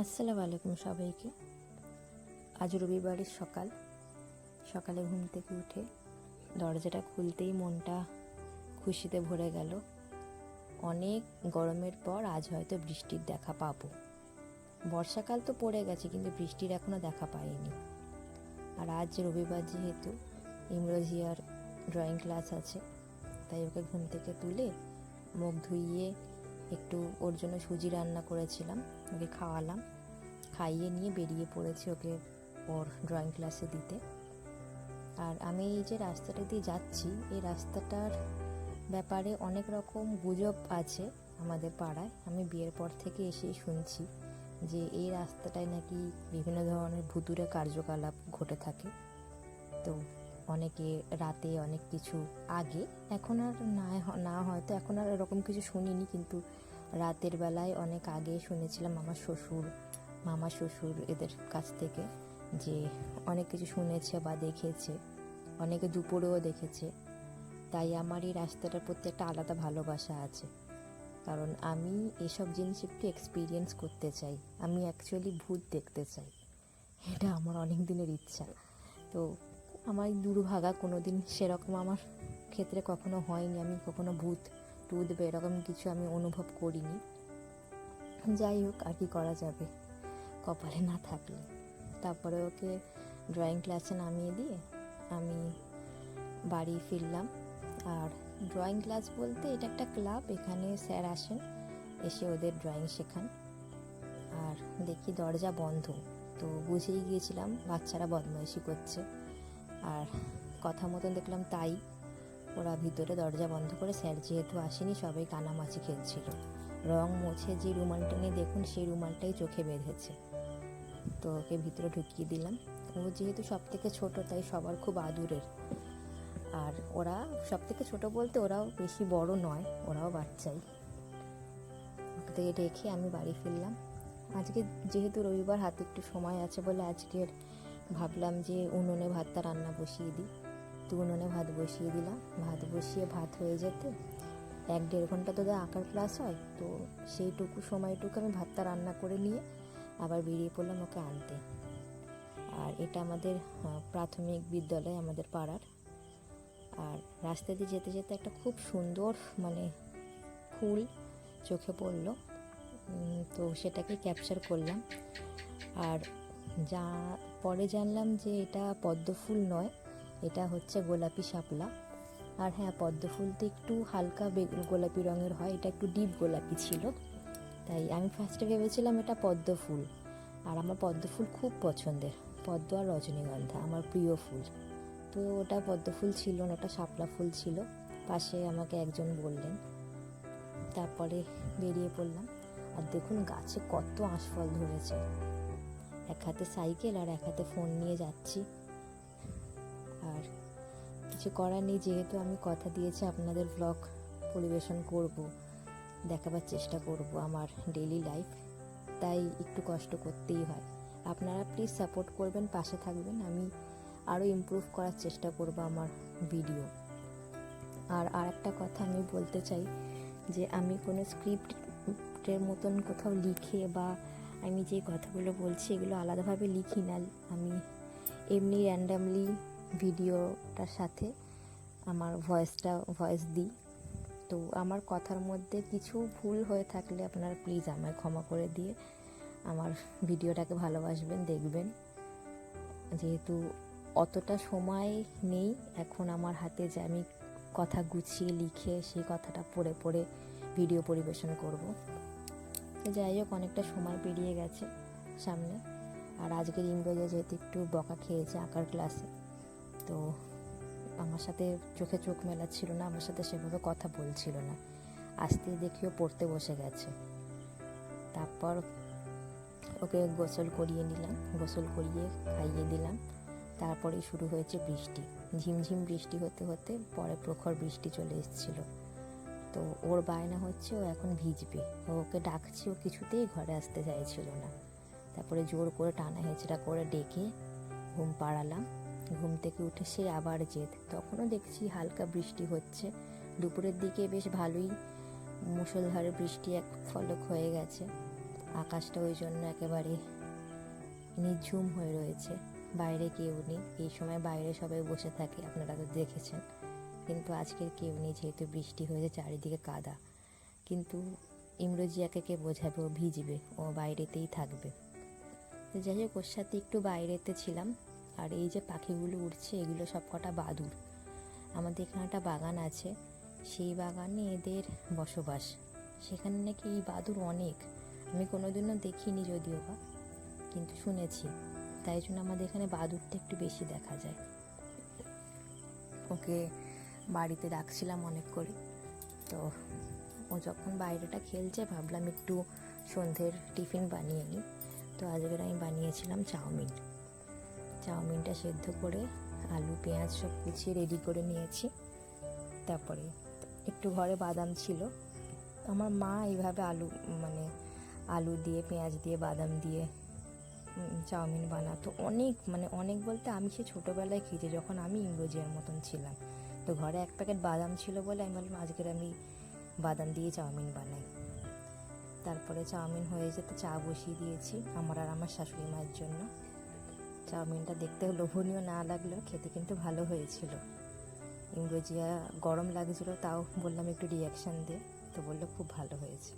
আসসালামু আলাইকুম সবাইকে। আজ রবিবারের সকালে ঘুম থেকে উঠে দরজাটা খুলতেই মনটা খুশিতে ভরে গেল। অনেক গরমের পর আজ হয়তো বৃষ্টির দেখা পাবো। বর্ষাকাল তো পড়ে গেছে, কিন্তু বৃষ্টির এখনও দেখা পাইনি। আর আজ রবিবার যেহেতু ইমরোজিয়ার ড্রয়িং ক্লাস আছে, তাই ওকে ঘুম থেকে তুলে মুখ ধুইয়ে একটু ওর জন্য সুজি রান্না করেছিলাম, ওকে খাওয়ালাম। খাইয়ে নিয়ে বেরিয়ে পড়েছি ওকে ওর ড্রয়িং ক্লাসে দিতে। আর আমি এই যে রাস্তাটা দিয়ে যাচ্ছি, এই রাস্তাটার ব্যাপারে অনেক রকম গুজব আছে আমাদের পাড়ায়। আমি বিয়ের পর থেকে এসেই শুনছি যে এই রাস্তাটায় নাকি বিভিন্ন ধরনের ভুতুড়ে কার্যকলাপ ঘটে থাকে। তো অনেকে রাতে অনেক কিছু আগে, এখন আর না হয়তো এখন আর এরকম কিছু শুনিনি, কিন্তু রাতের বেলায় অনেক আগে শুনেছিলাম মামা শ্বশুর এদের কাছ থেকে যে অনেক কিছু শুনেছে বা দেখেছে, অনেকে দুপুরেও দেখেছে। তাই আমার এই রাস্তাটার প্রতি একটা আলাদা ভালোবাসা আছে, কারণ আমি এসব জিনিস একটু এক্সপিরিয়েন্স করতে চাই। আমি অ্যাকচুয়ালি ভূত দেখতে চাই, এটা আমার অনেক দিনের ইচ্ছা। তো আমার দুর্ভাগা কোনো দিন সেরকম আমার ক্ষেত্রে কখনো হয়নি, আমি কখনো ভূত বা এরকম কিছু আমি অনুভব করিনি। যাই হোক, আর কি করা যাবে, কপালে না থাকলে। তারপরে ওকে ড্রয়িং ক্লাসে নামিয়ে দিয়ে আমি বাড়ি ফিরলাম। আর ড্রয়িং ক্লাস বলতে এটা একটা ক্লাব, এখানে স্যার আসেন, এসে ওদের ড্রয়িং শেখান। আর দেখি দরজা বন্ধ, তো বুঝেই গিয়েছিলাম বাচ্চারা বদমাইশি করছে। আর কথা মতন দেখলাম তাই, ওরা ভিতরে দরজা বন্ধ করে, স্যার যেহেতু আসেনি, সবাই কানামাছি খেলছিল। রং মুছে যে রুমালটা নিয়ে দেখুন, সেই রুমালটাই চোখে বেঁধেছে। তো ওকে ভিতরে ঢুকিয়ে দিলাম। ও যেহেতু সব থেকে ছোটো, তাই সবার খুব আদুরের। আর ওরা সব থেকে ছোটো বলতে ওরাও বেশি বড় নয়, ওরাও বাচ্চাই। ওকে রেখে আমি বাড়ি ফিরলাম। আজকে যেহেতু রবিবার, হাতে একটু সময় আছে বলে আজকের ভাবলাম যে উনুনে ভাতটা রান্না বসিয়ে দিই। তো উনুনে ভাত বসিয়ে দিলাম। ভাত বসিয়ে ভাত হয়ে যেতে 1-1.5 ঘন্টা তো আঁকার ক্লাস হয়, তো সেইটুকু সময়টুকু আমি ভাতটা রান্না করে নিয়ে আবার বেরিয়ে পড়লাম ওকে আনতে। আর এটা আমাদের প্রাথমিক বিদ্যালয়, আমাদের পাড়ার। আর রাস্তা দিয়ে যেতে যেতে একটা খুব সুন্দর ফুল চোখে পড়লো, তো সেটাকে ক্যাপচার করলাম। আর পরে জানলাম যে এটা পদ্ম ফুল নয়, এটা হচ্ছে গোলাপি শাপলা। আর হ্যাঁ, পদ্ম ফুল তো একটু হালকা গোলাপি রঙের হয়, এটা একটু ডিপ গোলাপি ছিল। তাই আমি ফার্স্টে ভেবেছিলাম এটা পদ্ম ফুল। আর আমার পদ্ম ফুল খুব পছন্দের, পদ্ম আর রজনীগন্ধা আমার প্রিয় ফুল। তো ওটা পদ্ম ফুল ছিল না, ওটা শাপলা ফুল ছিল, পাশে আমাকে একজন বললেন। তারপরে বেরিয়ে পড়লাম। আর দেখুন গাছে কত আঁশফল ধরেছে। এক হাতে সাইকেল আর এক হাতে ফোন নিয়ে যাচ্ছি। আর কিছু করার নেই, যেহেতু আমি কথা দিয়েছি আপনাদের ব্লগ পরিবেশন করব, দেখাবার চেষ্টা করব আমার ডেইলি লাইফ, তাই একটু কষ্ট করতেই হয়। আপনারা প্লিজ সাপোর্ট করবেন, পাশে থাকবেন। আমি আরও ইমপ্রুভ করার চেষ্টা করব আমার ভিডিও। আর একটা কথা আমি বলতে চাই যে আমি কোনো স্ক্রিপ্টের মতন কোথাও লিখে বা আমি যে কথাগুলো বলছি এগুলো আলাদাভাবে লিখি না, আমি এমনি র্যান্ডামলি ভিডিওটার সাথে আমার ভয়েস দিই। তো আমার কথার মধ্যে কিছু ভুল হয়ে থাকলে আপনারা প্লিজ আমায় ক্ষমা করে দিয়ে আমার ভিডিওটাকে ভালোবাসবেন, দেখবেন। যেহেতু অতটা সময় নেই এখন আমার হাতে যে আমি কথা গুছিয়ে লিখে সেই কথাটা পড়ে পড়ে ভিডিও পরিবেশন করব। তো যাই হোক, অনেকটা সময় পেরিয়ে গেছে সামনে। আর আজকের ইংরেজি যেহেতু একটু বকা খেয়েছে আঁকার ক্লাসে, তো আমার সাথে চোখে চোখ মেলাচ্ছিল না, আমার সাথে সেভাবে কথা বলছিল না। আসতে দেখিও পড়তে বসে গেছে। তারপর ওকে গোসল করিয়ে নিলাম, গোসল করিয়ে খাইয়ে দিলাম। তারপরে শুরু হয়েছে বৃষ্টি, ঝিমঝিম বৃষ্টি হতে হতে পরে প্রখর বৃষ্টি চলে এসেছিল। তো ওর বায়না হচ্ছে ও এখন ভিজবে, ওকে ডাকছি, ও কিছুতেই ঘরে আসতে চাইছিল না। তারপরে জোর করে টানা হেঁচড়া করে ডেকে ঘুম পাড়ালাম। ঘুম থেকে উঠে সে আবার জেদ, তখনও দেখছি হালকা বৃষ্টি হচ্ছে। দুপুরের দিকে বেশ ভালোই মুষলধারে বৃষ্টি এক ফলক হয়ে গেছে। আকাশটা ওই জন্য একেবারে নিঝুম হয়ে রয়েছে, বাইরে কেউ নেই। এই সময় বাইরে সবাই বসে থাকে, আপনারা তো দেখেছেন, কিন্তু আজকের কেউ নেই, যেহেতু বৃষ্টি হয়েছে, চারিদিকে কাদা। কিন্তু ইমরোজিয়াকে কে বোঝাবে, ও ভিজবে, ও বাইরেতেই থাকবে। তো যাই হোক, ওর সাথে একটু বাইরেতে ছিলাম। আর এই যে পাখিগুলো উঠছে, এগুলো সব কটা বাদুড়। আমাদের এখানে একটা বাগান আছে, সেই বাগানে এদের বসবাস। সেখানে নাকি এই বাদুড় অনেক, আমি কোনোদিনও দেখিনি যদিও বা, কিন্তু শুনেছি। তাই জন্য আমাদের এখানে বাদুড়টা একটু বেশি দেখা যায়। ওকে বাড়িতে রাখছিলাম অনেক করে, তো ও যখন বাইরেটা খেলছে ভাবলাম একটু সন্ধ্যের টিফিন বানিয়ে নিই। তো আজকের আমি বানিয়েছিলাম চাউমিনটা সেদ্ধ করে আলু পেঁয়াজ সব কুচিয়ে রেডি করে নিয়েছি। তারপরে একটু ঘরে বাদাম ছিল, আমার মা এইভাবে আলু দিয়ে পেঁয়াজ দিয়ে বাদাম দিয়ে চাউমিন বানাতো। অনেক বলতে আমি সে ছোটোবেলায় খেয়েছি, যখন আমি ইংরেজিয়ার মতন ছিলাম। তো ঘরে এক প্যাকেট বাদাম ছিল বলে আমি বললাম আজকের আমি বাদাম দিয়ে চাউমিন বানাই। তারপরে চাউমিন হয়ে যেতে চা বসিয়ে দিয়েছি আমার আর আমার শাশুড়ি মায়ের জন্য। চাউমিনটা দেখতে লোভনীয় না লাগলেও খেতে কিন্তু ভালো হয়েছিল। ইংরেজিয়া গরম লাগছিল, তাও বললাম একটু রিয়াকশান দে, তো বললো খুব ভালো হয়েছে।